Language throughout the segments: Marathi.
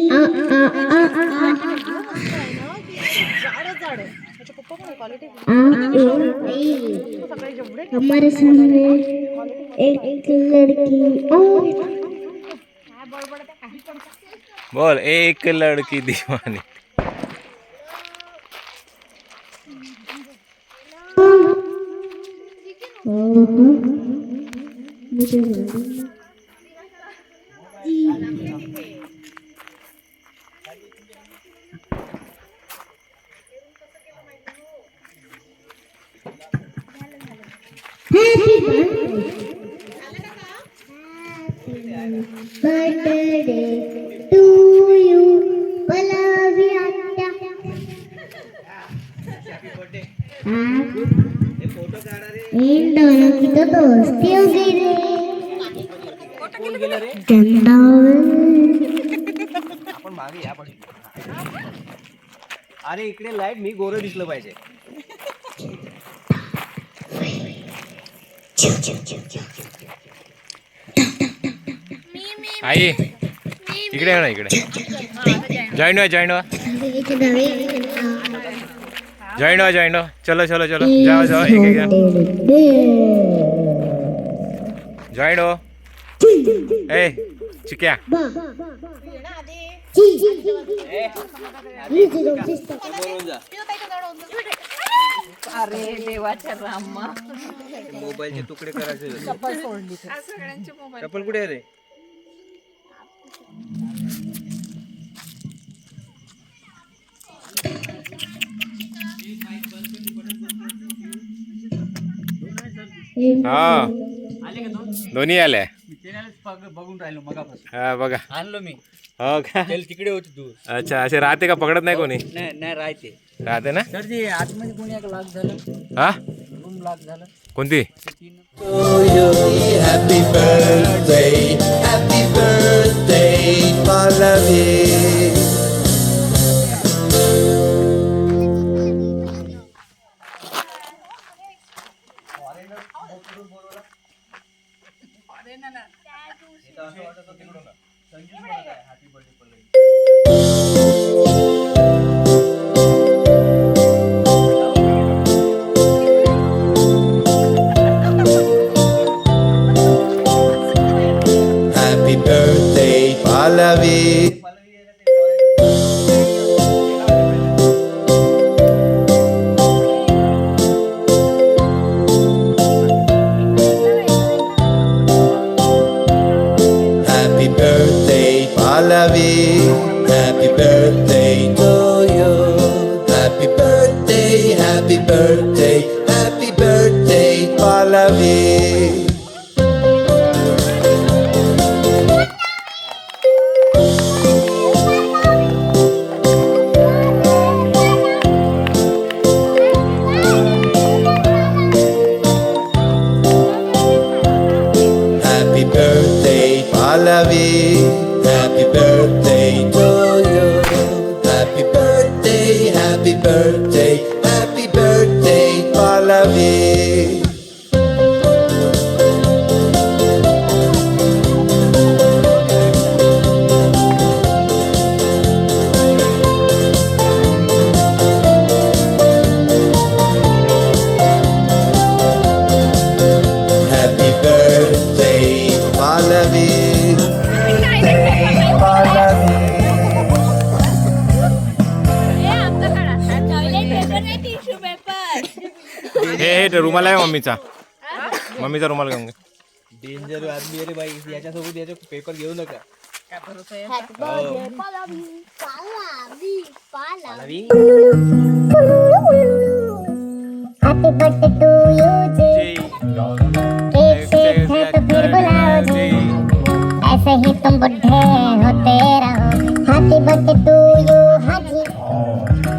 आ आ आ आ हमारे सामने एक लड़की बोल एक लड़की दीवानी. मुझे मालूम बर्थडे टू यू पलावी आत्या इन दोनों की तो दोस्ती हो गई रे गंदा आपण मागे या पण. अरे इकडे लाईट मी गोरं दिसलं पाहिजे. आई इकडे ये ना इकडे. जॉईन व्हा जॉईन व्हा जॉईन व्हा जॉईन व्हा. चलो चलो चलो जाओ जाओ एक एक जण जॉईन हो. ए चिक्या अरे देवाच्या रामा मोबाईलचे तुकडे करायचे. चप्पल सोडली चप्पल कुठे आहे रे? हा दोन्ही आले. बघून राहिलो मगापासून. हा बघा आणलो मी. हो का. तिकडे होती तू. अच्छा असे राहते का पकडत नाही कोणी. नाही राहते. राहते ना. तर ते आतमध्ये कोणी एक लाख झालं. हा रूम लाख झालं. कोणती. Happy birthday, Pallavi. Happy birthday, Pallavi. Happy birthday, Pallavi. Happy birthday to you. Happy birthday, Pallavi. Happy birthday, Pallavi. Happy birthday to you. Happy birthday, Pallavi. Happy birthday, Pallavi. हे रुमाल आहे मम्मीचा. मम्मीचा रुमाल घेऊन घे. डेंजर आदमी रे बाई. याच्यासोबत याचे पेपर घेऊ नका. Pallavi. Happy birthday to you जी केक शेक है तो फिर बुलाओ जी ऐसे ही तुम बुढ़े होते रहो हैप्पी बर्थडे टू यू हाजी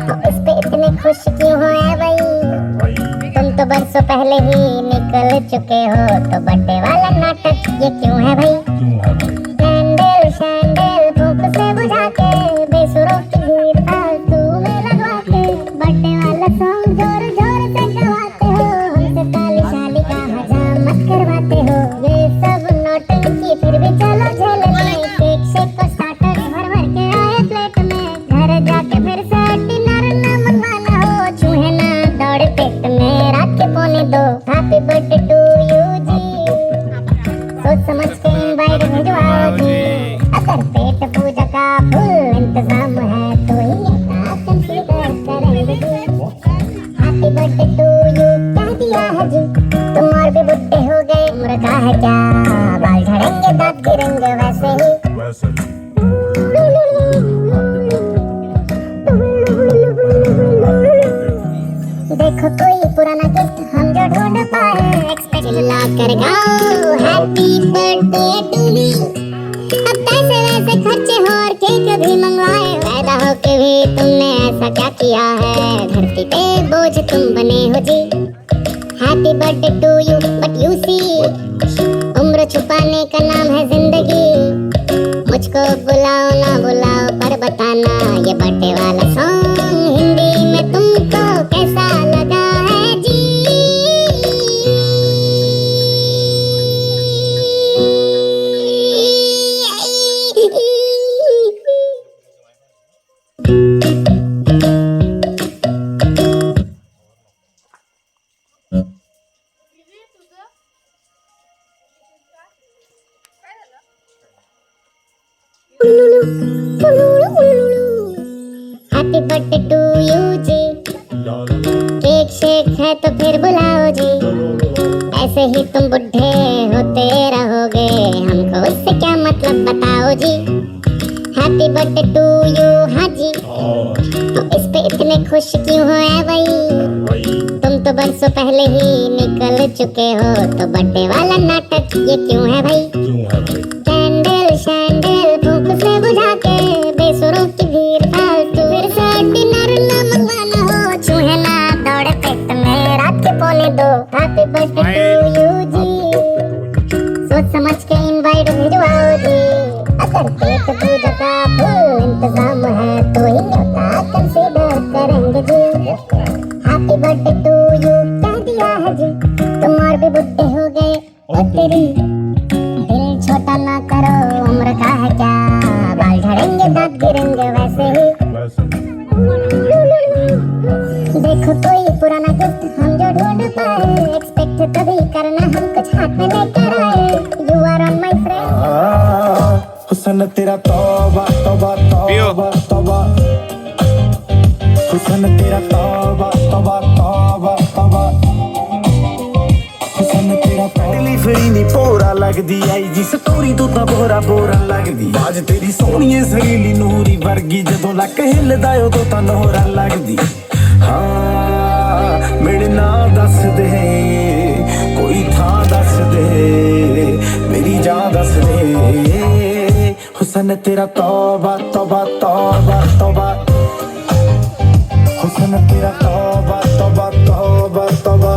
तो इस पे इतने खुश क्यों हो ऐ भाई तुम तो बरसों पहले ही निकल चुके हो तो बर्थडे वाला नाटक ये क्यों है भाई कैंडल शैंडल धूप से बुझा के बेसुरों की भीड़ फालतू में लगवा के बर्थडे वाला सॉन्ग जोर जोर से गवाते हो हमसे ताली शाली का हजामत करवाते हो ये सब नौटंकी फिर भी चलो झेलने केक शेक को स्टार्टर्स भर भर के आए अगर पेट पूजा का फुल इंतजाम है तो ही कंसीडर करेंगे जी। हैप्पी बर्थडे टू यू कह दिया है जी, तुम और भी बुढ़े हो गए, उम्र का है क्या, बाल झड़ेंगे दांत गिरेंगे वैसे ही। देखो कोई पुराना गिफ्ट हम जो ढूंढ पाए, एक्सपेक्ट चिल्ला कर गाओ हैप्पी बर्थडे टू मी। अब पैसे वैसे खर्चे हो और केक भी मंगवाए, पैदा हो के भी तुमने ऐसा क्या किया है, धरती पे बोझ तुम बने हो जी। Happy birthday to you but you see, उम्र छुपाने का नाम है जिंदगी। मुझको बुलाओ ना बुलाओ पर बताना ये बर्थडे वाला सॉन्ग हिंदी में तुमको कैसा लगा है जी। हैप्पी बर्थडे टू यू जी, केक शेक है तो फिर बुलाओ जी। ऐसे ही तुम बुढ़े होते रहोगे, हमको उससे क्या मतलब बताओ जी। हैप्पी बर्थडे टू यू हाँ जी, तो इस पे इतने खुश क्यों हो ऐ भाई, तुम तो बरसों पहले ही निकल चुके हो, तो बर्थडे वाला नाटक ये क्यों है भाई। कैंडल शैंडल फूंक से बुझा के बेसुरों की भीड़ फालतू, फिर से डिनर ना मंगवाना हो, चूहे ना दौड़े पेट में रात के 1:45। हैप्पी बर्थडे टू यू जी, सोच समझ के इनवाइट भिजवाओ जी। अगर पेट पूजा का फुल इंतजाम है तो ही न्योता कंसीडर करेंगे जी। हैप्पी बर्थडे टू यू कह दिया है जी, तुम और भी बुढ़े हो गए, ओ तेरी दिल छोटा ना करो, उम्र का है क्या, बाल झड़ेंगे दांत गिरेंगे वैसे ही। देखो कोई पुराना गिफ्ट हम जो ढूंढ पाए, एक्सपेक्ट तभी करना हम कुछ हाथ में लेकर आए, you are on my friend. हुसन तेरा तौबा तौबा तौबा तौबा, हुसन तेरा तौबा तौबा तौबा तौबा, हुसन तेरा डिलीवरी नी पूरा लगदी आई जी, स्टोरी तो ता बोरा बोरा लगदी, आज तेरी सोहणीए सरीली नूरी वर्गी, जदों लक हिलदा उदों ता नोरा लगदी। हाँ मेरे ना दस दे, कोई थां दस दे, मेरी जान दस दे, हुसन तेरा तौबा तौबा तौबा तौबा, हुसन तेरा तौबा तौबा तौबा तौबा,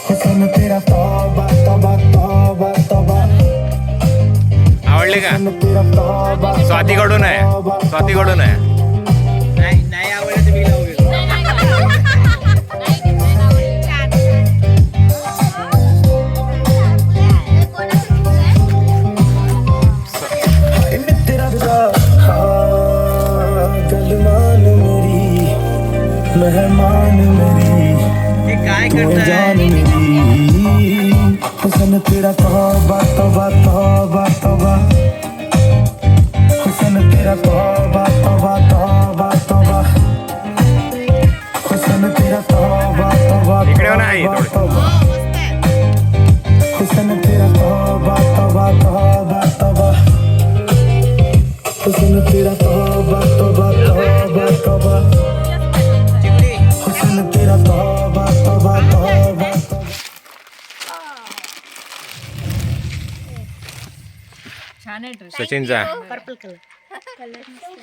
हुसन तेरा तौबा तौबा तौबा तौबा। आवडले का? तेरा तौबा स्वातीकडून आहे, स्वातीकडून आहे। नाही आवडलं तर मी लावून गलमान मेरी मेहमान मेरी काय जान करताय मेरी, हुसन तेरा तौबा तौबा तौबा तौबा, हुसन तेरा तौबा तौबा तौबा तौबा, हुसन तेरा तौबा तौबा इकडे हो ना आई थोडी। तौबा, हुसन तेरा तौबा तौबा तौबा तौबा, हुसन तेरा तौबा तौबा तौबा तौबा, हुसन तेरा तौबा तौबा तौबा तौबा। छान आहे ड्रेस। सचिनचा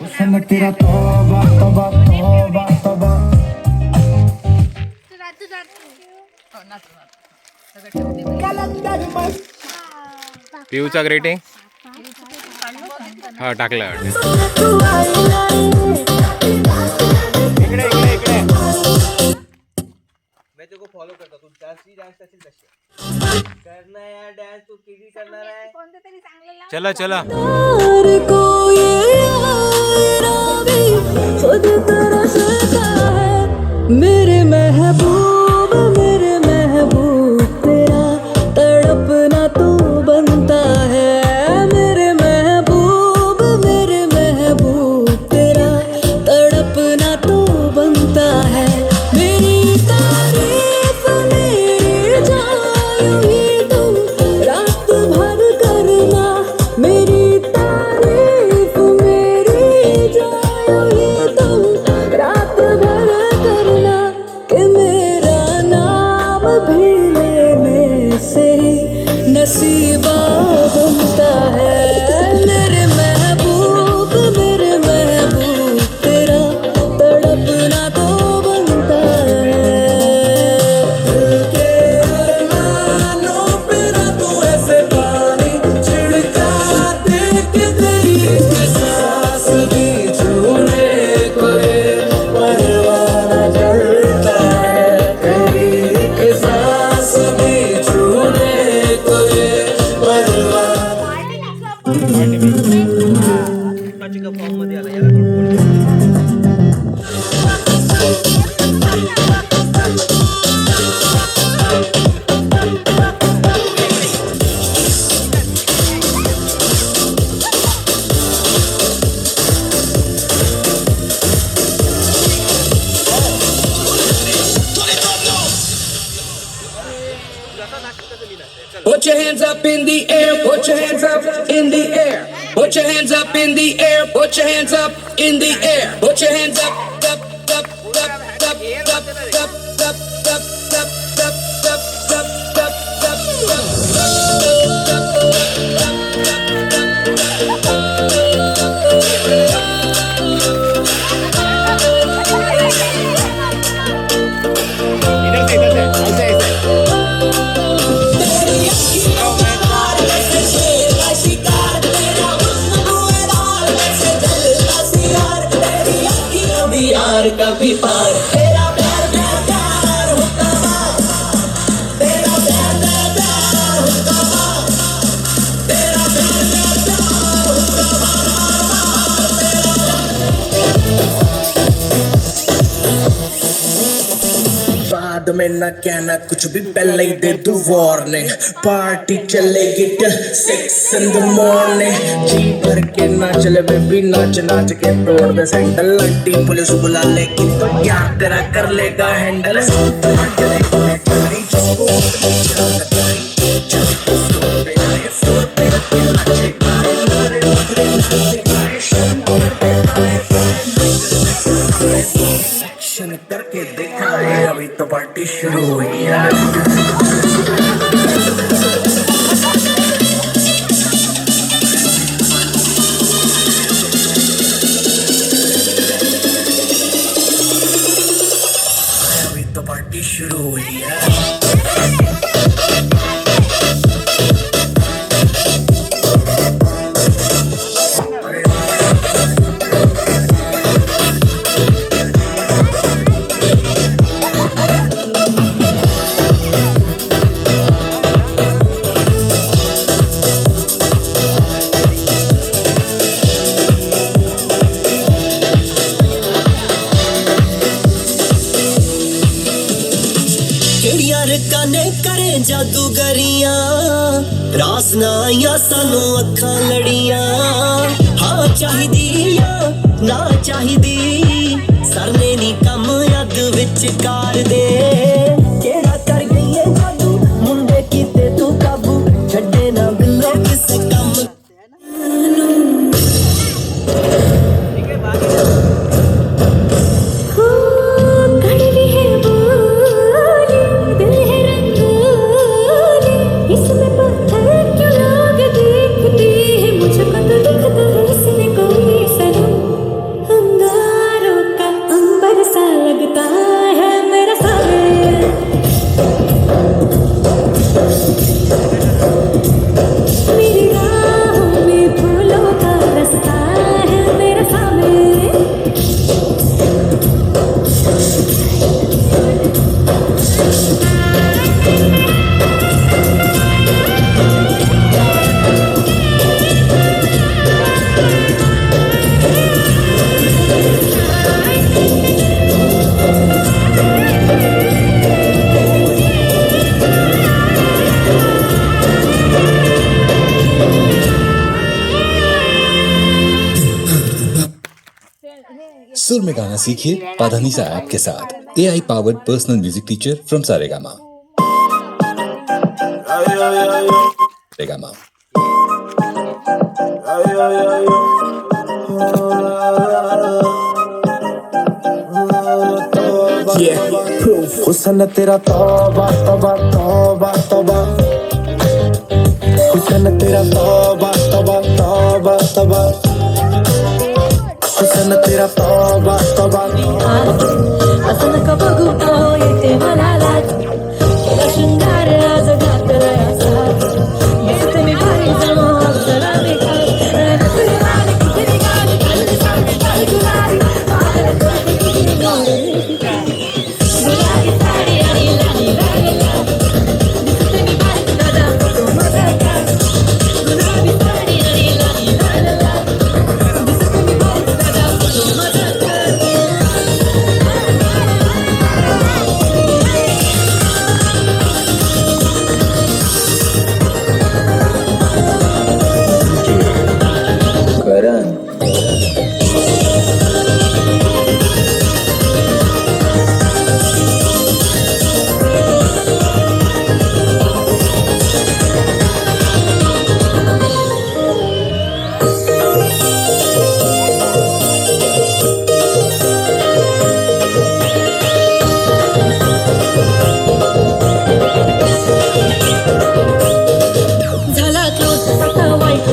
हुसन तेरा तौबा तौबा तौबा तौबा, पिऊचा ग्रेटिंग हा टाकला। इकडे इकडे इकडे मैं तेरे को फॉलो करता, तू डांस करशील तशी करना यार, डांस तू किती करणार आहे। चला चला को ये खुद तरसता है, मेरे महबूब तेरा तड़पना तू बनता है, मेरे महबूब Put your hands up in the air. Put your hands up in the air. Put your hands up in the air. Put your hands up in the air. Put your hands up, up, up, up, up, up, up, up, up, up, कभी पार तेरा प्यार प्यार प्यार होता तेरा प्यार प्यार प्यार होता तेरा प्यार प्यार बाद में न कहना कुछ भी पहले ही दे दू वार्निंग पार्टी चलेगी till 6 in the morning जी भर के ना चले बेबी नाच नाच के तोड़ दे सैंडल लट्टी पुलिस बुला लेगी तो यार तेरा कर लेगा हैंडल एक्शन करके देखा है अभी तो पार्टी शुरू हुई है पार्टी शुरू हुई है काने करे जादूगरियां रास ना आया सानू अखां लड़ियां हाँ चाहिदी ना चाहिदी सरने नी कम यद विच कार दे केड़ा कर गई है जादू मुंडे कीते तू काबू छड्डे ना बिल्लो किसे कम सुर में गाना सीखिए पाधानीसा ऐप के साथ AI powered personal music teacher from Saregama. हुस्न तेरा तौबा तौबा तौबा तौबा हुस्न तेरा तौबा तौबा तौबा तौबा हुस्न तेरा तौबा तौबा असं नका बघू तो येते मला लाज केला शृंगार आज घातला असा येते मी भारी जणू अप्सरा बेकार तुझी वाली किती गाली कालची सारखी काल गुलाबी पागल करते किती गुलाबी साडी आणि लाली लागला दिसते मी भारी तुझा फोटो माझा गुलाबी साडी आणि लाली लागला दिसते मी भारी तुझा फोटो माझा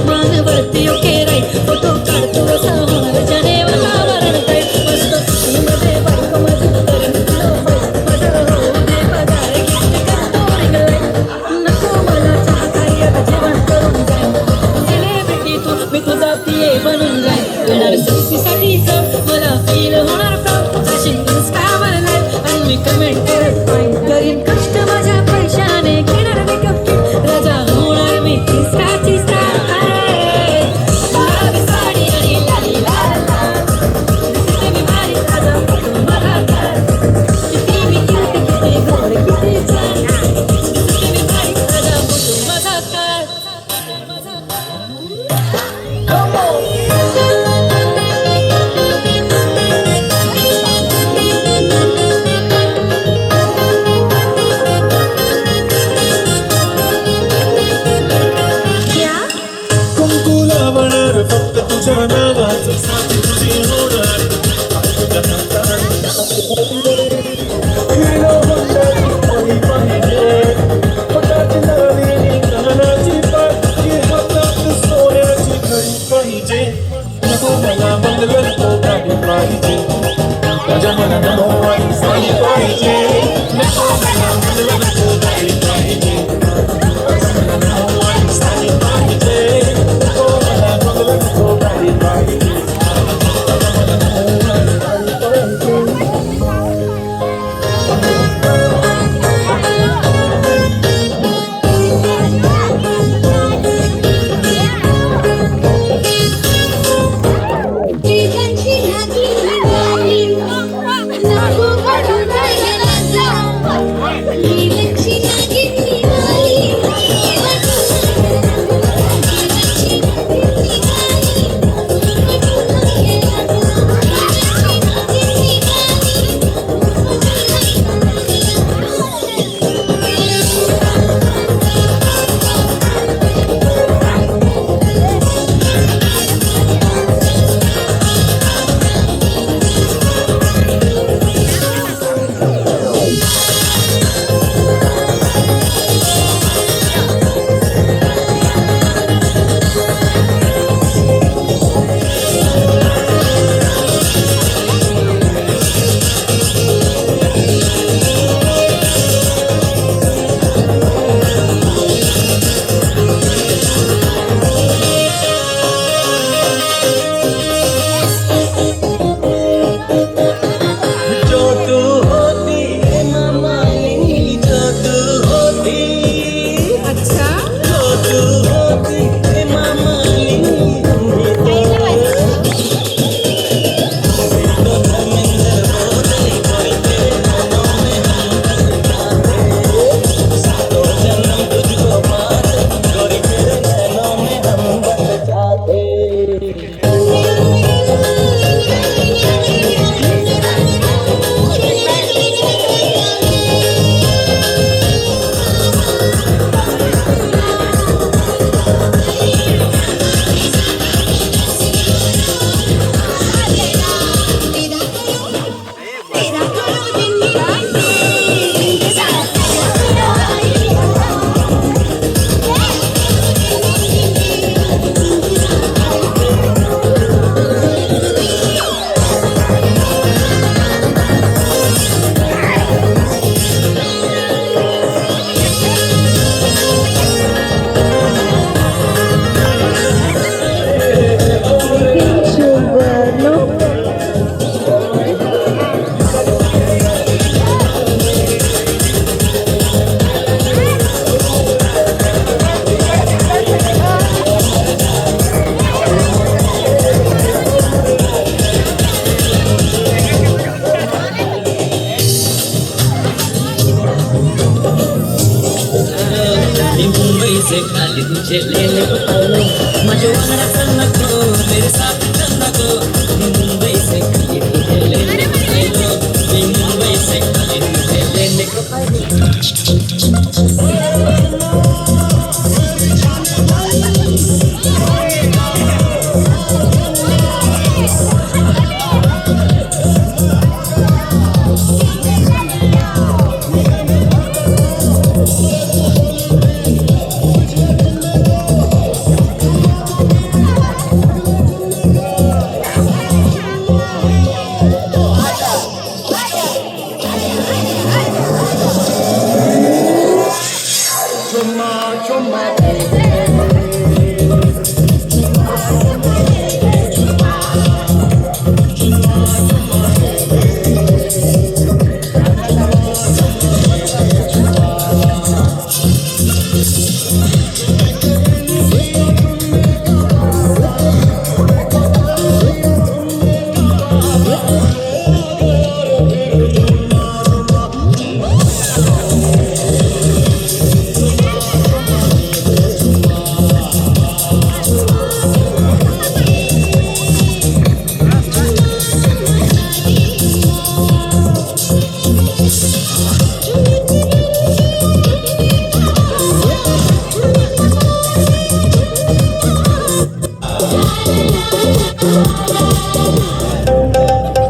मानवरती ओके राईट फोटो काढतो असा होणार ज्याने वातावरण टाईट मस्त सुशीमध्ये बायको माझी करून तुला फाईट माझं होऊ दे पगार गिफ्ट करतो रिंग लाईट नको मला चहा काही आता जेवण करून जाईन सेलिब्रिटी तू मी तुझा पिये बनून जाईन येणार सेल्फीसाठीच मला फील होणार प्राऊड जाशील इंस्टावर लाईव्ह आणि मी कमेंट करत पाहिन करीन कष्ट माझ्या पैशाने घेणार मेकअप किट राजा होणार मी इंस्टाची स्टार गुलाबी साडी आणि लाली लाल लाल दिसते मी भारी ताजा फोटो मला कर किती मी क्यूट किती गोड किती छान दिसते मी भारी ताजा फोटो माझा कर कुंकू लावणार फक्त तुझ्या नावाचं साथी तुझी होणार हिरो होंडाची पाणी पाहिजे पोटात लावलेली कानाची पाठी हातात सोन्याची घडी पाहिजे नको मला बंगल्यात तो गाडी पाहिजे माझ्या मनाला नोवारी साडी पाहिजे नको मला बंगल्यात तो गाडी पाहिजे नोवारी साडी पाहिजे नको मला बंगल्यात तो गाडी पाहिजे से खाली तुझे ले ले मजे वाला चलना को मेरे साथ चलना को मुंबई से खाली तुझे ले ले मुंबई से खाली तुझे ले ले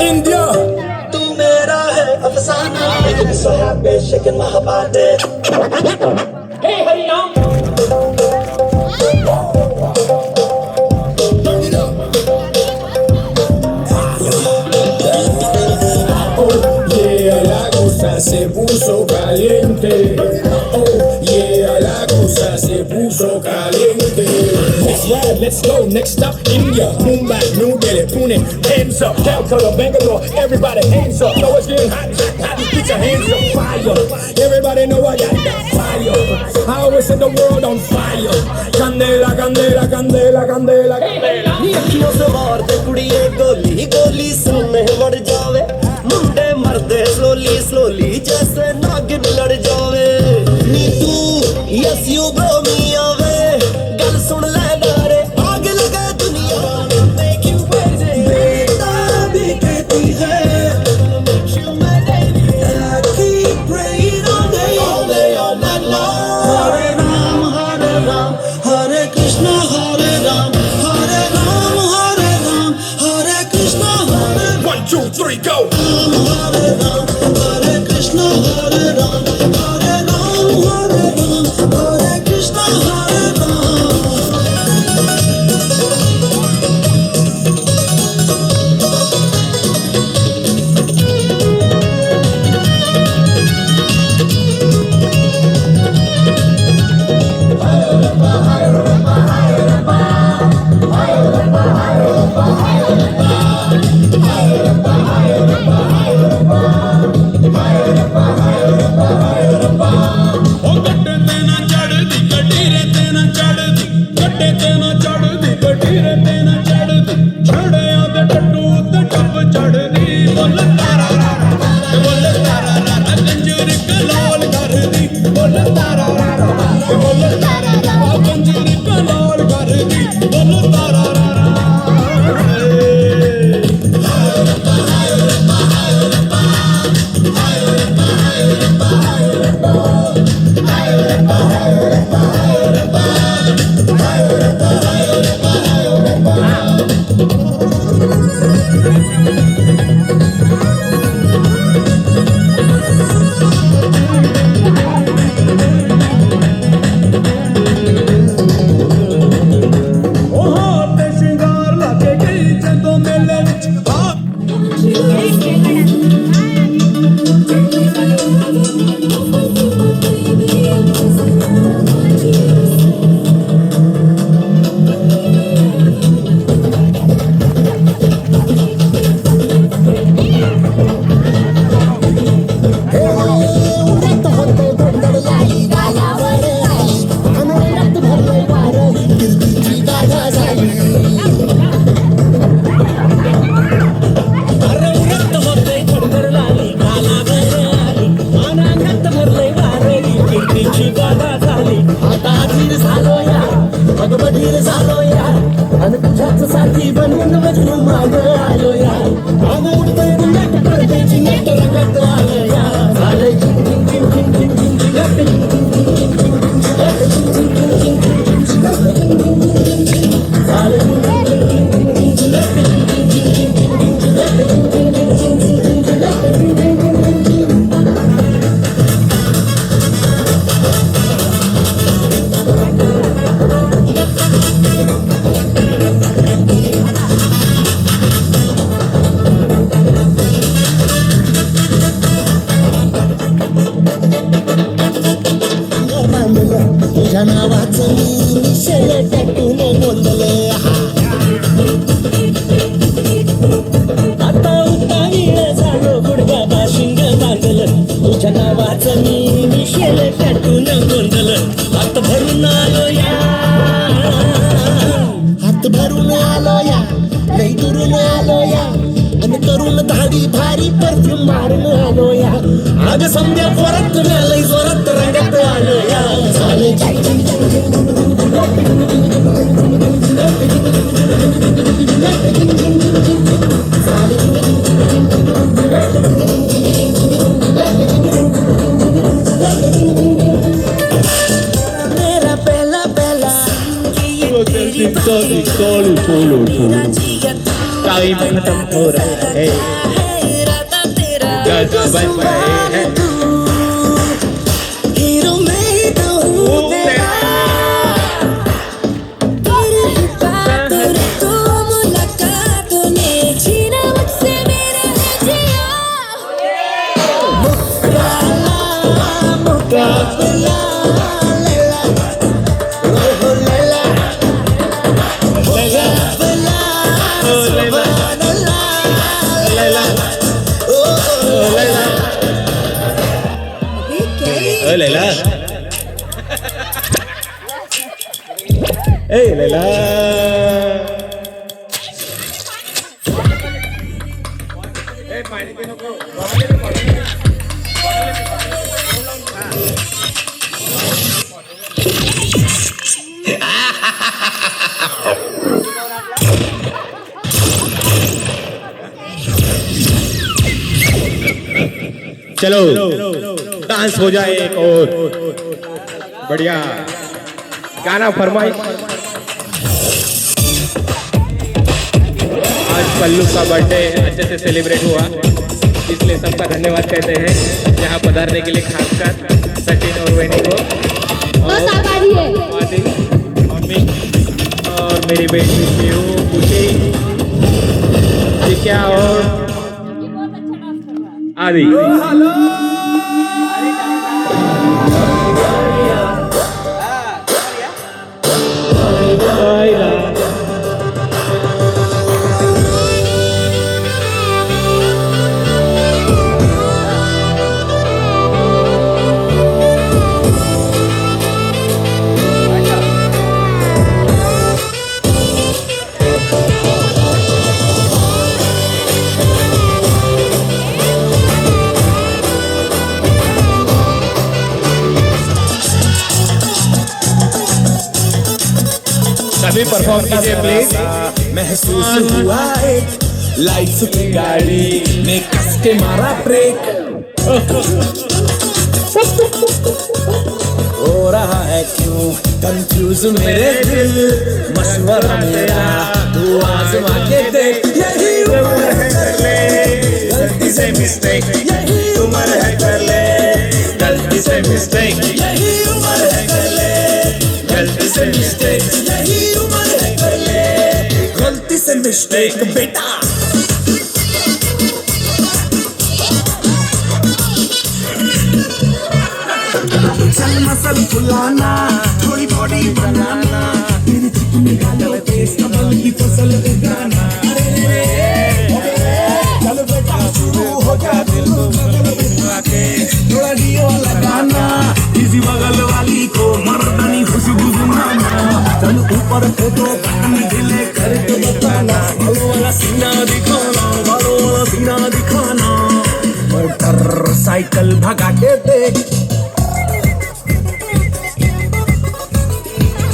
India, तू मेरा है अफसाना. I'm so happy, shaking my body. Hey, Hari Ram. Se puso caliente. Oh yeah, la cosa se puso caliente. Next ride, let's go. Next stop, India, Mumbai, New Delhi, Pune. Hands up, Calcutta, Bangalore. Everybody hands up. Know it's getting hot, hot, hot. Get your hands up, fire. Everybody know I got that fire. I always set the world on fire. Candela, candela, candela, candela, candela. नी अखियों से मार दे कुड़िए गोली गोली सुन में मर जावे मुंडे मरदे स्लोली स्लोली जैसे नागिन लड़ जावे नी तू यस यू ब्रो मी आवे गल सुन ले नारे आग लगे दुनिया make you crazy बेताबी कहती है makes you mad I keep praying all day all night long Hare Ram Hare Krishna Hare Ram Hare Ram Hare Krishna Hare 1, 2, 3, go. Hare Ram Hare Krishna Hare Ram Hare Ram Hare Krishna Hare Ram ਉਹ ਗੱਡੇ ਤੇ ਨਾ ਚੜਦੀ ਗੱਡੀ ਰੇ ਤੇ ਨਾ ਚੜਦੀ ਗੱਡੇ ਤੇ ਨਾ ਚੜਦੀ ਗੱਡੀ ਰੇ ਤੇ ਨਾ ਚੜਦੀ ਛੜਿਆਂ ਦੇ ਟੱਟੂ ਤੇ ਟੱਪ ਚੜਦੀ ਬੋਲ ਤਾਰਾ ਰਾ ਬੋਲ ਤਾਰਾ ਰਾ ਗੰਜਰ ਕਲਾਲ ਕਰਦੀ ਬੋਲ ਤਾਰਾ ਰਾ ਬੋਲ ਤਾਰਾ ਰਾ ਗੰਜਰ ਕਲਾਲ ਕਰਦੀ ਬੋਲ ਤਾਰਾ ਰਾ ਉਹ ਤੇ ਸ਼ਿੰਗਾਰ ਲਾ ਕੇ ਗਈ ਜਦੋਂ ਮੇਲੇ ਵਿੱਚ ਆ रक्त होते खडकर लाली गालावर आली अनागत भरले वारली कीर्तीची गादा झाली आता धीर झालो या मग बधीर झालो या आणि तुझ्याच साथी बनवून वजनू माग आलो या मग उठतोय नट करते चिंगट रंगत आलं या झालंय चिंग चिंग चिंग चिंग चिंग चिंग चिंगट चिंग चिंग चिंग चिंग चिंग चिंगट चिंग चिंग चिंग चिंग चिंग चिंगट चिंग चिंग चिंग चिंग झालंय चिंग चिंग चिंग चिंग चिंग चिंगट चिंग चिंग चिंग चिंग चिंग चिंगट चिंग चिंग चिंग चिंग चिंग चिंगट चिंग चिंग चिंग चिंग तुझ्या नावाचं मी मिशेल टॅटून बोलले आता उतावीळ झालो गुडघा बाशिंग बांधलं तुझ्या नावाचं मी मिशेल टॅटून बोललं हात भरून आलो या हात भरून आलो या लई दुरून आलो या आणि करून धाडी भारी परफ्यूम मारून आलो या आग संध्या परत लई जोरात रंगात आलो या झाले मेरा पहला पहला भी सोलू सोलू सोलू टाइम खत्म हो रहा है गज बज रहे हैं हीरो मैं ही तो हूँ तेरा तेरी ही बातों ने तो मुलाकातों ने छीना मुझसे मेरा जिया मुस्कुराना मुकाबला लैला ओहो लैला मुकाबला सुभान अल्लाह लैला ओ लैला क्या लैला ए लैला चलो डांस हो जाए एक और बढ़िया गाना फरमाइश। आज पल्लू का बर्थडे अच्छे से सेलिब्रेट हुआ इसलिए सबका धन्यवाद कहते हैं यहाँ पधारने के लिए खासकर सचिन और वैनी को और आदि मम्मी और मेरी बेटी पीहू खुशी क्या और आदि सभी परफॉर्म कीजिए प्लीज। महसूस हुआ एक लाइट्स की गाड़ी में कस के मारा ब्रेक हो रहा है क्यों कंफ्यूज मेरे दिल मशवरा मेरा तू आजमा के देख यही उम्र है कर ले गलती से मिस्टेक यही उम्र है कर ले गलती से मिस्टेक यही उम्र है कर ले गलती से मिस्टेक यही उम्र है कर ले गलती से मिस्टेक बेटा चल मसल फुलाना थोड़ी बॉडी बनाना तेरे चिकने गालों पे कमल की फसल उगाना चल बेटा शुरू हो जा दिल को बगल बिठा के थोड़ा डीओ लगाना इसी बगल वाली को मर्दानी खुशबू सुनाना चल ऊपर को दो बटन ढीले करके बताना बालों वाला सीना दिखाना बालों वाला सीना दिखाना मोटरसाइकिल भगा के देख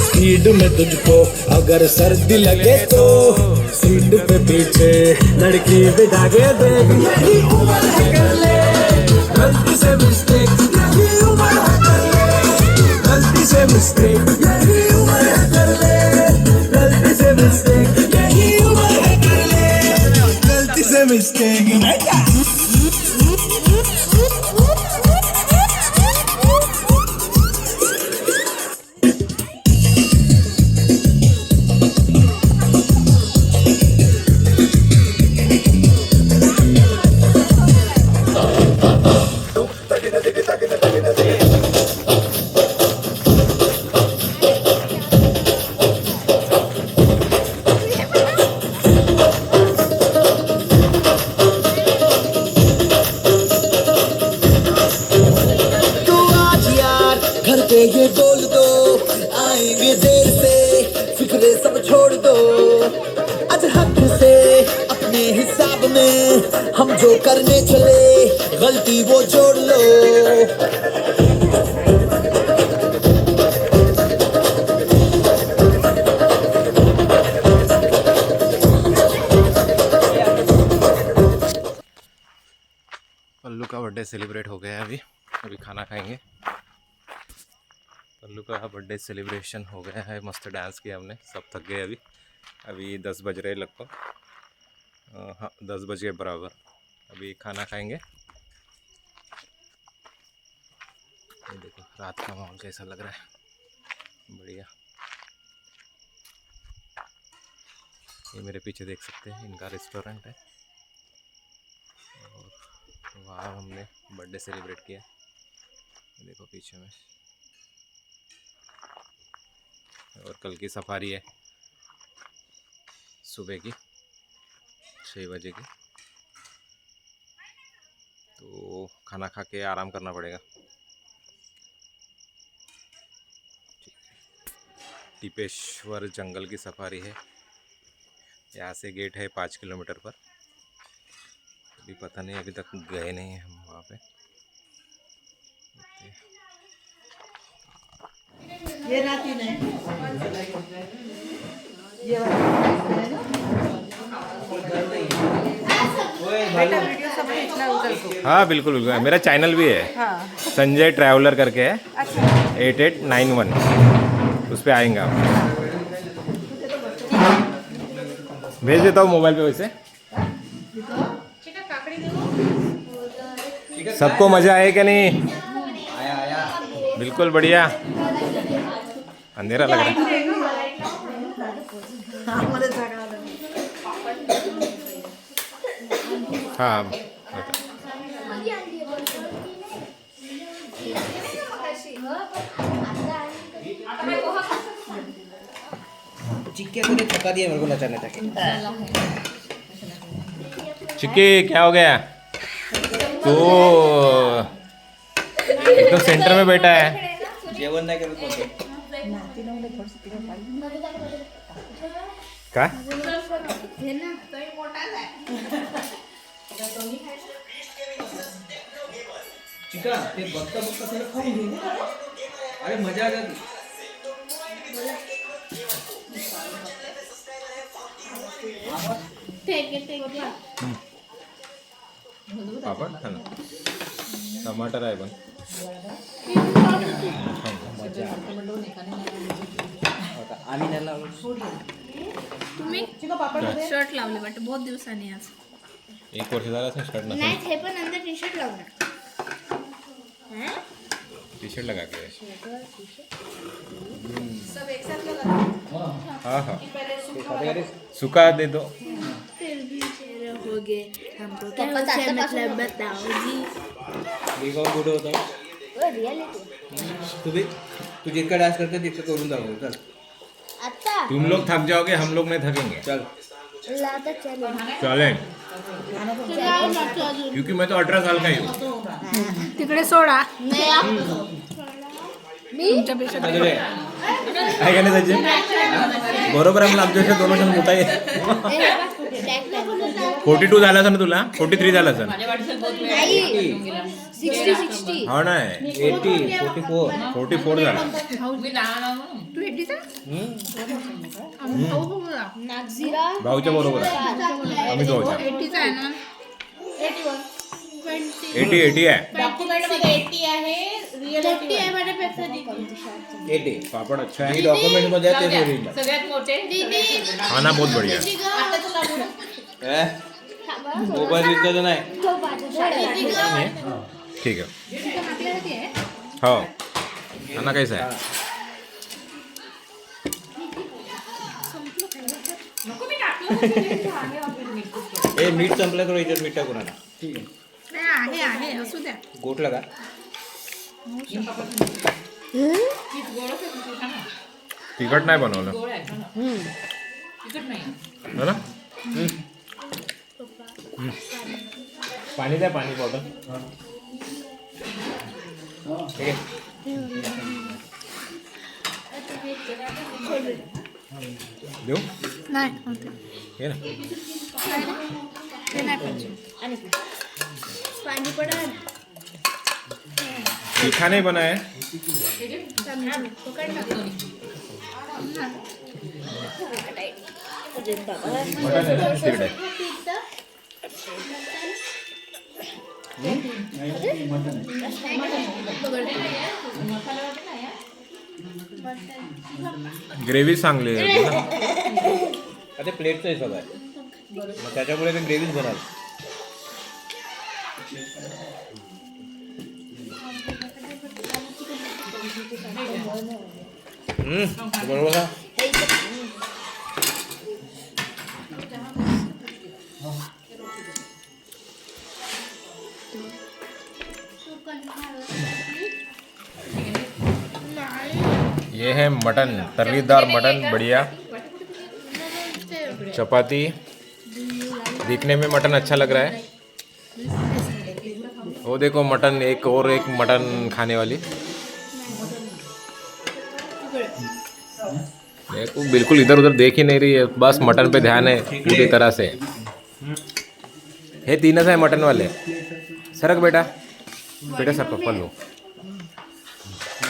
स्पीड में तुझको अगर सर्दी लगे तो सीट पे पीछे लड़की बिठा के देख यही उम्र है कर ले गलती से मिस्टेक यही उम्र है कर ले गलती से मिस्टेक यही उम्र है कर ले गलती से मिस्टेक यही उम्र है कर ले गलती से मिस्टेक बेटा ये बोल दो आएंगे देर से फिक्रे सब छोड़ दो आज हक से अपने हिसाब में हम जो करने चले गलती वो जोड़ लो पल्लू का बर्थडे सेलिब्रेट हो गया है। अभी खाना खाएंगे। पल्लू का बर्थडे सेलिब्रेशन हो गया है, मस्त डांस किया हमने, सब थक गए अभी। अभी 10 बज रहे लगभग, हाँ 10 बज गए बराबर। अभी खाना खाएंगे। ये देखो रात का माहौल कैसा लग रहा है, बढ़िया। ये मेरे पीछे देख सकते हैं, इनका रेस्टोरेंट है और वहाँ हमने बर्थडे सेलिब्रेट किया। ये देखो पीछे में। और कल की सफारी है सुबह की 6 बजे की, तो खाना खा के आराम करना पड़ेगा। टिपेश्वर जंगल की सफारी है, यहाँ से गेट है 5 किलोमीटर पर। अभी पता नहीं, अभी तक गए नहीं हैं हम वहाँ पे। ये नाती नहीं ये बेटा वीडियो सब खींचना उधर को। हाँ बिल्कुल बिल्कुल, मेरा चैनल भी है। हाँ संजय ट्रैवलर करके है। अच्छा 8891, उस पर आएंगे आप। भेज देता हूँ मोबाइल पे। वैसे सबको मजा आए क्या नहीं? बिल्कुल बढ़िया। अंधेरा लग रहा है। हाँ चिक्के को थका दिया मेरे को नचाने तक। चिक्की क्या हो गया? तो एकदम सेंटर में बैठा है। जेवण नाही करत मग काय? चिका ते बघता बघता त्याला खाऊन घेऊ ना. अरे मजा आ जाती. पापड हा ना, टमाटर आहे पण आम्ही नाही लावलो. तुम्ही शर्ट लावले वाटतं बहुत दिवसांनी आज. 1 वर्ष झालं असं शर्ट नाही नसेल, हे पण अंदर टी शर्ट लावणार. टी शर्ट लगा के। सब एक साथ लगा. हाँ हाँ, सूखा दे दो। फिर भी चेहरे हो गए हमको क्या होता मतलब बताओ जी. मी गाव कुठे होतो? तुम्ही तू जितका डान्स करते तितकं करून जाऊ. चल आता तुम लोग थक जाओगे, हम लोग नहीं थकेंगे। चल. लाता चलो. चलें, क्योंकि मैं तो 18 साल का ही हूँ। तिकडे सोडा. सगळे आहे का नाही सचिन? बरोबर आहे, मला आमच्यापेक्षा 2 वर्षांनी मोठा आहे. 42 झाला असेल ना तुला? 43 झाला असेल. 60 हो नाही, 44 झाला. तू एटीचा नागझिरा भाऊच्या बरोबर आहे, आम्ही भाऊच्या. 80चा आहे ना. 80 आहे. डॉक्युमेंट मध्ये 80 आहे, रिअल 80 आहे माझ्यापेक्षा ती. 80 पापड अच्छा है, ही डॉक्युमेंट मध्ये आहे ते ओरिजिनल. सगळ्यात मोठे खाना बहुत बढ़िया है. मोबाईल विकत नाही. ठीक है. हो, खाना कैसा है? ए मीठ संपलं तर याच्यात मीठ टाकू नका. नाही आहे असू द्या. गोट लगा. तिखट नाही बनवलं हो ना? पाणी द्या, पाणी बॉटल. देऊ नाही हे ना. ते नाही पाहिजे. पाणी पडा. तीखा नहीं बना है. मटन है ना, तिखट है. ग्रेव्ही चांगली आहे ना. ते प्लेटचं हिशोब आहे मग त्याच्यामुळे ते ग्रेव्हीच बनाल. बरोबर का? ये है मटन, तर्रीदार मटन, बढ़िया चपाती. दिखने में मटन अच्छा लग रहा है. वो देखो मटन, एक और एक मटन खाने वाली. देखो बिल्कुल इधर उधर देख ही नहीं रही है, बस मटन पे ध्यान है पूरी तरह से. हे तीनच आहे मटन वाले. सरक बेटा, बेटा सरक पल्लू.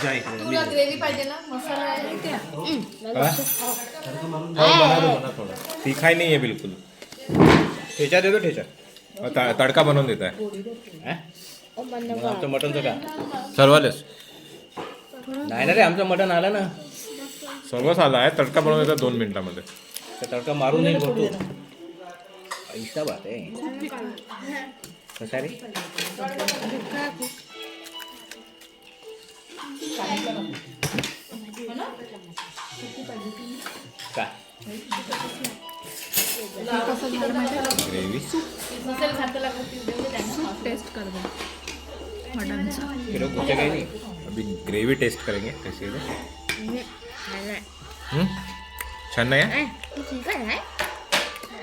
तुला ग्रेव्ही पाहिजे ना, मसाला आहे त्या. थोड़ा तीखा ही नहीं है बिल्कुल. ठेचा देतो ठेचा. तड़का बनवून देत आहे मग आमचं मटनचं का सर्वालेच. नाही ना रे, आमचं मटन आलं ना. सर्वच आला आहे. तडका बनवून देतात 2 मिनिटामध्ये. तर तडका मारून येईल बोलतो. ऐसा बात आहे. कसा रे काय ग्रेव्ही टेस्ट कर दो मटनचं. फिर कुठे काही नाही. अभी ग्रेवी टेस्ट करेंगे कैसी है. छान नाही आहे.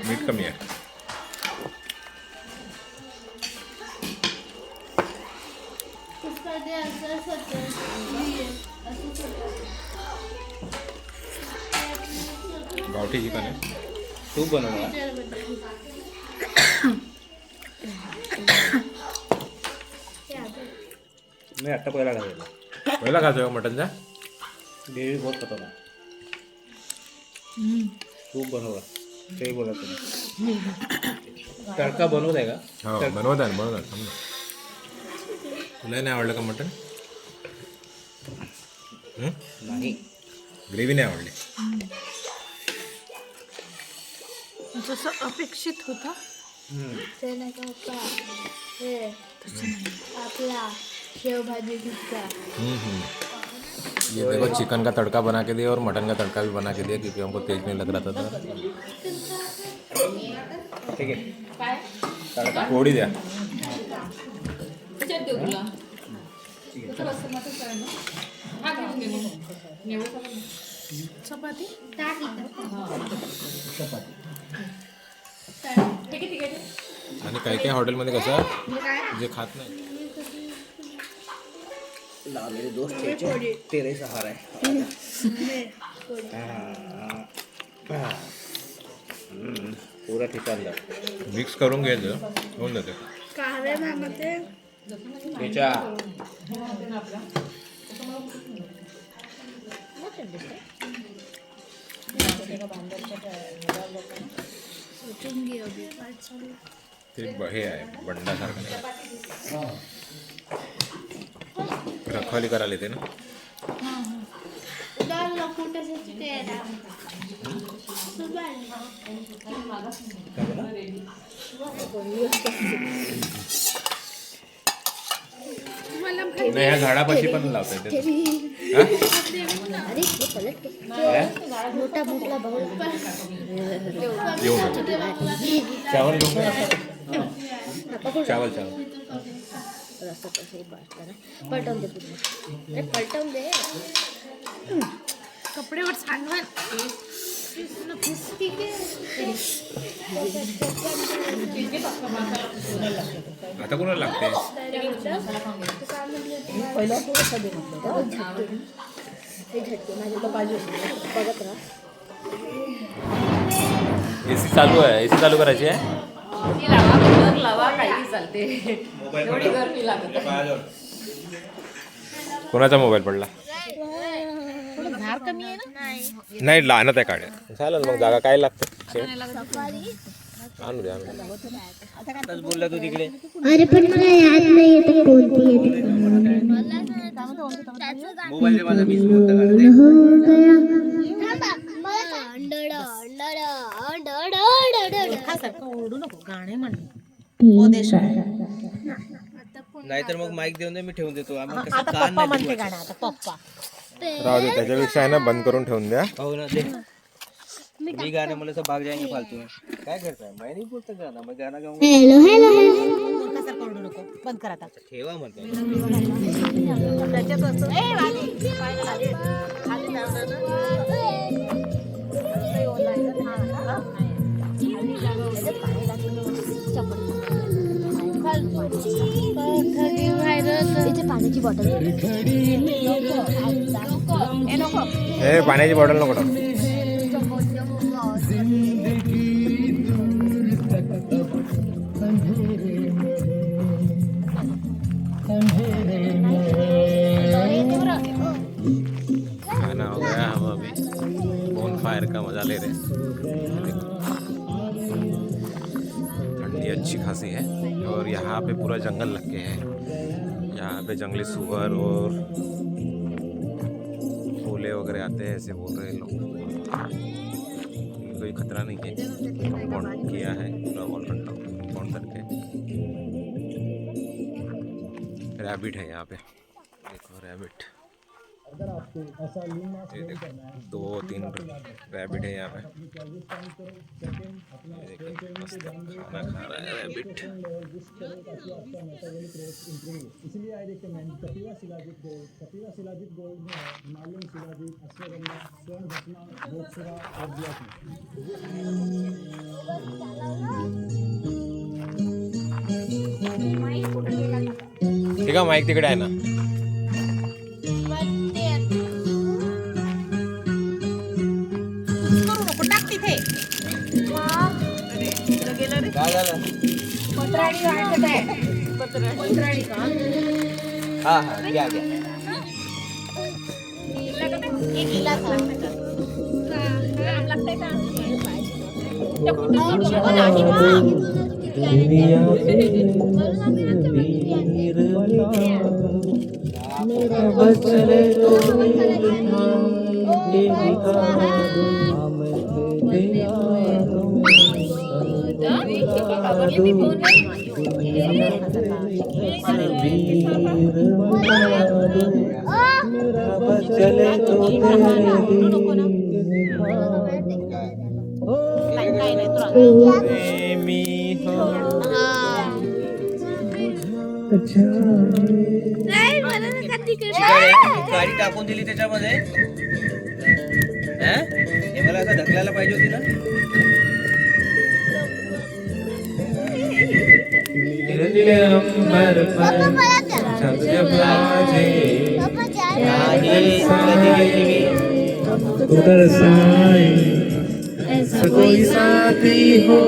मीठ कमी आहे. गावठी चिकन आहे. तूप बनवणार मी आत्ता पहिला घालायला. पहिला खातो मटनचा. ग्रेव्ही बहुत खतरनाक. तूप बनवला ते बोला तुम्ही. तडका बनवत आहे का? हो बनवत आहे बनवत आहे. तुला नाही आवडलं का मटन? नाही ग्रेव्ही नाही आवडली. जसं अपेक्षित होतं ते नाही का पप्पा, हे आपला शेवभाजी टिक्का. ये देखो चिकन का तड़का बना के दिया और मटन का तड़का भी बना के दिया क्योंकि हमको तेज नहीं लग रहा था. ठीक आहे. पोळी द्या. चपाती आणि काही काही हॉटेलमध्ये कसं जे खात नाही. मेरे दोस्त ठेचे तेरे सहारा है. पूरा ठेचा अंदर मिक्स करून घ्यायचं होऊन जाते. ठेचा ते हे आहे बंडासारखं नाही. रखवाली करायला येते ना. नाही ह्या झाडापाशी पण लावता येते. अरे हे पलट के मोठा भुकला बघ. चावल चावल चावल असं कसं बाटला ना पलटवून दे पूर्ण. अरे पलटवून दे. कपड्यावर सांडवण. आता कोणाला लागते. पहिला थोडंसं दे म्हटलं हे झटके माझे तर पाहिजे बघत राहा. एसी चालू आहे. एसी चालू करायची आहे. कोणाचा मोबाईल पडला. धार कमी आहे ना. नाही लहानच आहे काढ्या. चालेल मग जागा काय लागते. आणू दे आणू दे. बोलला तू तिकडे. अरे पण मला याद नाही येते कोणती येते. मोबाईल माझा मीच बोलतो. ओरडू नको गाणे म्हण नाहीतर मग माईक देऊन दे, मी ठेवून देतो. आम्ही कसं आता कान पप्पा नाही म्हणते दुखवायचं. गाणं आता पप्पा राहू दे, त्याच्यापेक्षा आहे ना बंद करून ठेवून द्या. हो ना दे. मी गाणं म्हणलं तर भाग जाएंगे फालतू में. काय करताय? मैं नहीं बोलता गाना, मैं गाना गाऊंगा. मूर्खासारखं ओरडू नको बंद कर आता ठेवा म्हणतो. त्याच्यात असतो ए वाली खाली खाली लावणार ना काही ओलायचं हा खाली जागा ओलायचं पाणी टाकून चपल पाण्याची बॉटल हे पाण्याची बॉटल नको टाकू. खाना हो गया, हम अभी बोन फायर का मजा ले रहे हैं. ठंडी अच्छी खासी है और यहाँ पे पूरा जंगल लग के है. यहाँ पे जंगली सुअर और फूले वगैरह आते हैं, ऐसे बोल रहे हैं लोग. कोई खतरा नहीं है, कंपाउंड किया है पूरा वॉल कंपाउंड करके. रैबिट है यहाँ पे, देखो रैबिट. ये देखो 2-3 रैबिट है यहाँ पे. देखिए मस्त खाना खा रहा है रैबिट. ठीक आहे, माईक तिकडे आहे ना. काय झालं? हा हा घ्या घ्या. गाडी टाकून दिली त्याच्यामध्ये. हे मला असं ढकलायला पाहिजे होती ना. ऐसा कोई साथी हो,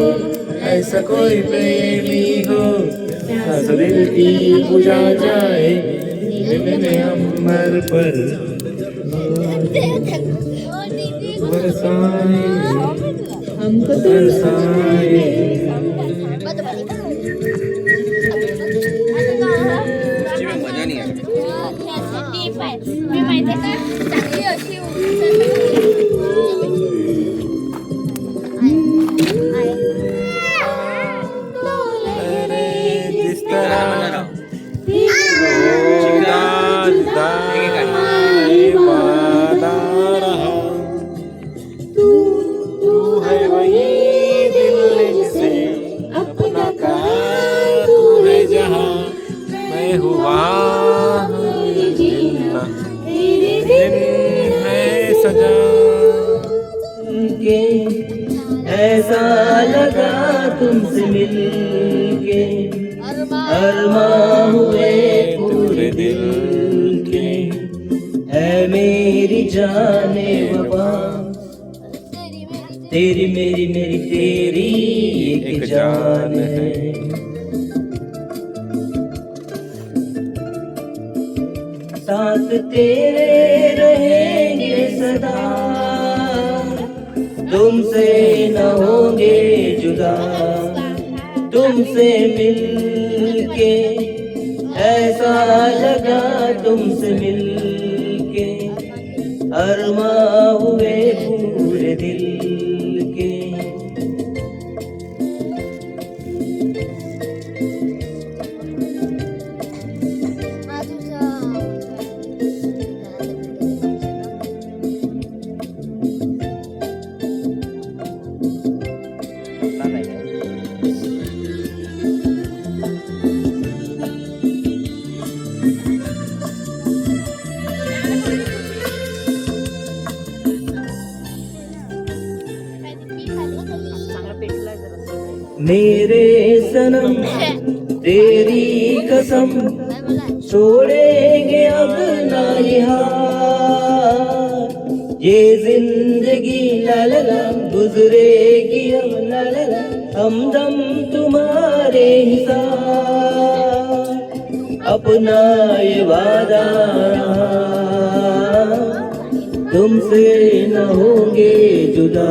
ऐसा कोई प्रेमी हो, दिल की बुझा जाए अंबर पर बरसाए हमको बरसाए. मजा नाही आहे. मी माहिती का चांगली अशी ऐसा लगा तुमसे मिलके, अरमां हुए पूरे दिल के. है मेरी जाने वफा, तेरी मेरी मेरी तेरी एक जान है. साथ तेरे रहेंगे सदा, तुमसे न होंगे जुदा. तुमसे मिलके ऐसा लगा तुमसे मिलके, अरमां हुए पूरे दिल के. मेरे सनम तेरी कसम छोड़ेंगे अब ना यहाँ ये जिंदगी ला ला ला गुजरेगी अब ला ला ला हमदम तुम्हारे ही साथ अपना ये वादा तुमसे न होंगे जुदा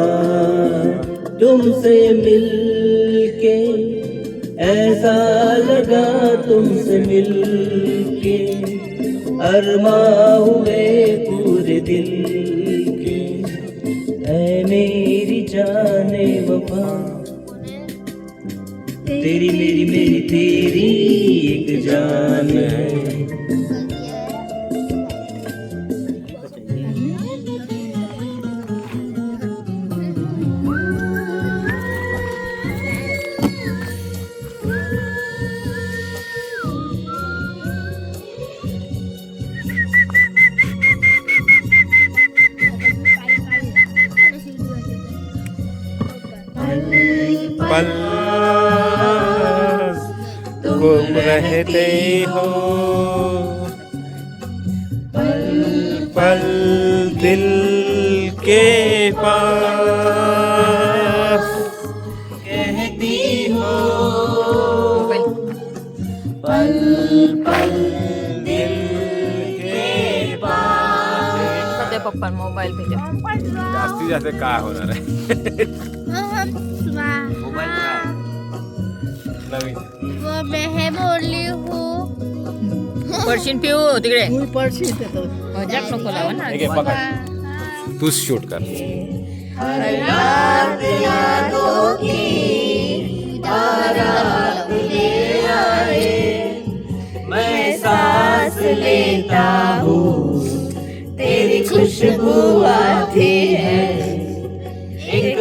तुमसे मिलके ऐसा लगा तुमसे मिलके अरमा हुए पूरे दिल के ऐ मेरी जाने वफा तेरी मेरी मेरी तेरी एक जान है पल गुम रहते हो पल पल दिल के पास कहती हो पल पल दिल के पास पप्पा मोबाईल जास्तीत जास्त काय होणार आहे मोबाईल काय नवीन मैं बोलली हूँ पडशीन पिऊ तिकडे मजाक नको लावा ना हे घे, पकड तूच शूट कर मैं सांस लेता हूँ तेरी खुशबू आती है एक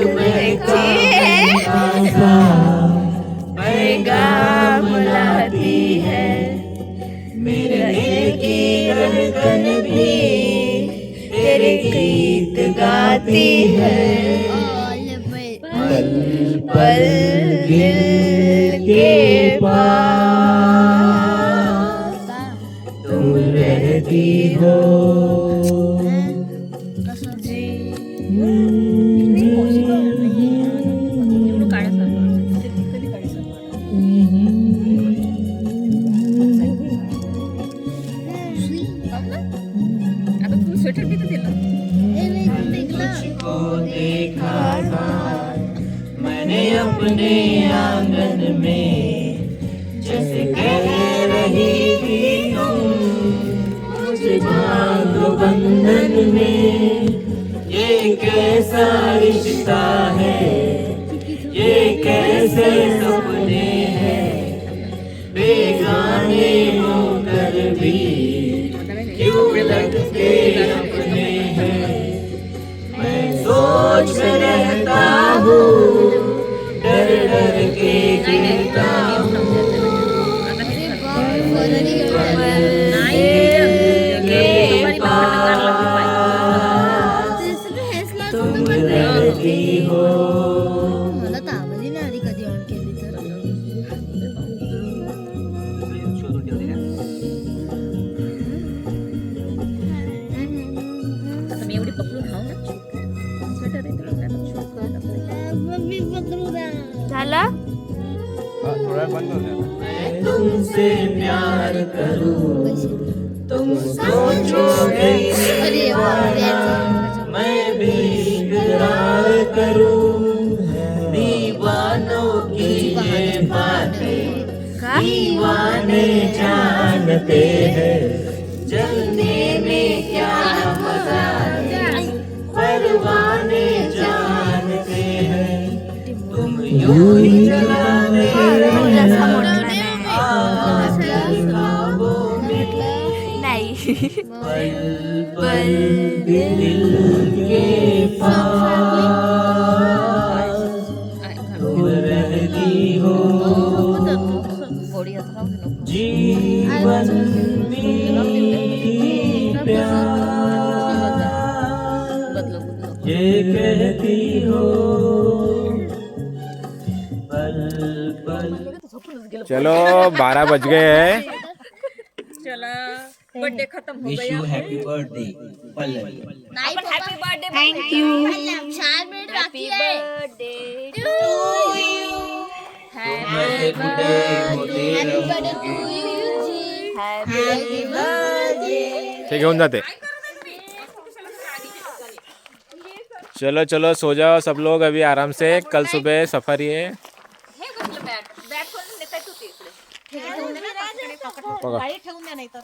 पैगाम लाती है मेरे दिल की धड़कन भी तेरे गीत गाती है पल पल दिल के पास तुम रहती हो देखा था मैंने अपने आंगन में जैसे कह रही थी तुम मुझे बांधो बंधन में ये कैसा रिश्ता है ये कैसे सपने हैं बेगाने होकर भी क्यों लगते अपने हैं सोच में रहता हूँ डर डर के गिरता हूँ तुम रहती हो मला तर आवडली नाही आधी कधी ऑन केली तर शोधून ठेवले का आता मी एवढी पकडून खाऊ ना स्वेटर आहे तुला काय मम्मी पकडू झाला थोड़ा बंद हो जाता मैं तुमसे प्यार करूं तुम सोचोगे मैं भी इकरार करूं दीवानों की ये बातें दीवाने जानते हैं जलने में क्या मजा है परवाने जानते हैं तुम यूं ही जलाने पल पल दिल के पास तुम रहती हो जीवन मीठी प्यार ये कहती हो चलो 12 बज गए हैं. चला बर्थडे खत्म हो विश गया यू हैप्पी बर्थडे पल्लवी. आपण happy birthday thank you happy birthday to you happy birthday happy birthday. ते घेऊन जाते. चलो चलो सो जाओ सब लोग अभी आराम से. कल सुबह सफर है. हे कसलं बॅट बॅट कोण नेताय तू ते इकडे बघा. ठेवून द्या नाही तर